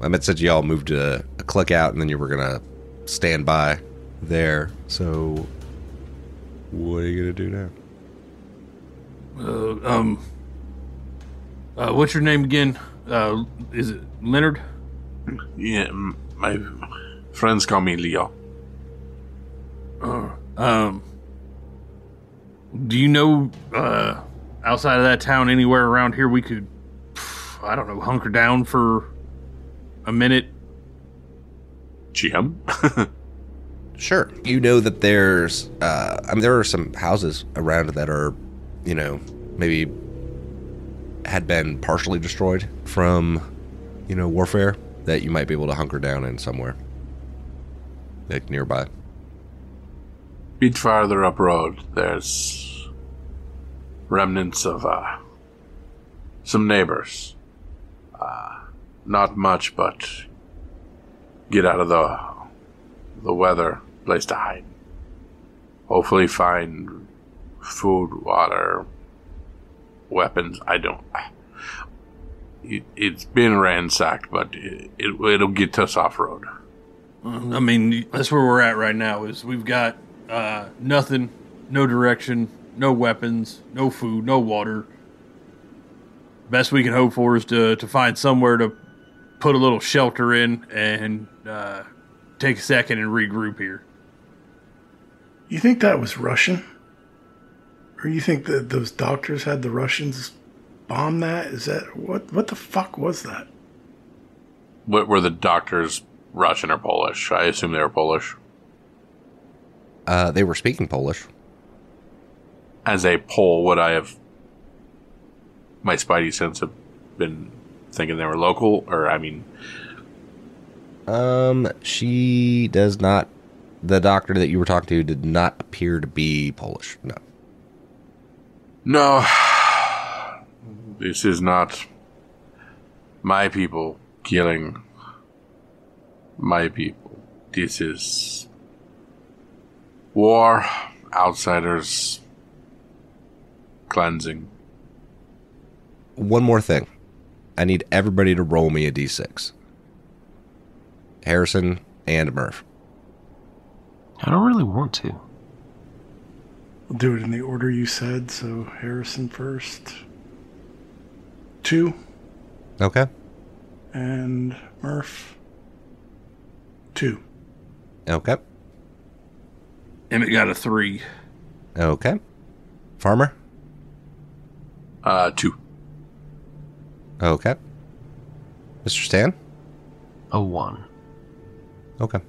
[SPEAKER 1] Emmett said y'all moved a click out and then you were going to stand by there. So, what are you going to do
[SPEAKER 5] now? What's your name again? Is it Leonard?
[SPEAKER 2] Yeah, my friends call me Leo.
[SPEAKER 5] Do you know, outside of that town, anywhere around here we could, I don't know, hunker down for a minute?
[SPEAKER 2] GM?
[SPEAKER 1] Sure. You know that there's, there are some houses around that are, maybe had been partially destroyed from, warfare that you might be able to hunker down in somewhere. Like nearby.
[SPEAKER 2] Bit farther up road, there's remnants of some neighbors. Not much, but get out of the weather, place to hide. Hopefully find food, water, weapons. I don't. It's been ransacked, but it'll get us off road.
[SPEAKER 5] I mean, that's where we're at right now. Is we've got nothing, no direction, no weapons, no food, no water. Best we can hope for is to find somewhere to put a little shelter in and take a second and regroup here.
[SPEAKER 4] You think that was Russian? Or you think that those doctors had the Russians bomb that? Is that what the fuck was that?
[SPEAKER 2] What were the doctors Russian or Polish? I assume they were Polish.
[SPEAKER 1] They were speaking Polish.
[SPEAKER 2] As a Pole, would I have my spidey sense have been thinking they were local? Or, I mean...
[SPEAKER 1] She does not... The doctor that you were talking to did not appear to be Polish, no.
[SPEAKER 2] No. This is not my people killing my people. This is war, outsiders, cleansing.
[SPEAKER 1] One more thing. I need everybody to roll me a d6. Harrison and Murph.
[SPEAKER 3] I don't really want to.
[SPEAKER 4] We'll do it in the order you said, so Harrison first. 2.
[SPEAKER 1] Okay.
[SPEAKER 4] And Murph. 2.
[SPEAKER 1] Okay.
[SPEAKER 5] Emmett got a 3.
[SPEAKER 1] Okay. Farmer?
[SPEAKER 2] 2.
[SPEAKER 1] Okay. Mr. Stan?
[SPEAKER 3] A 1.
[SPEAKER 1] Okay.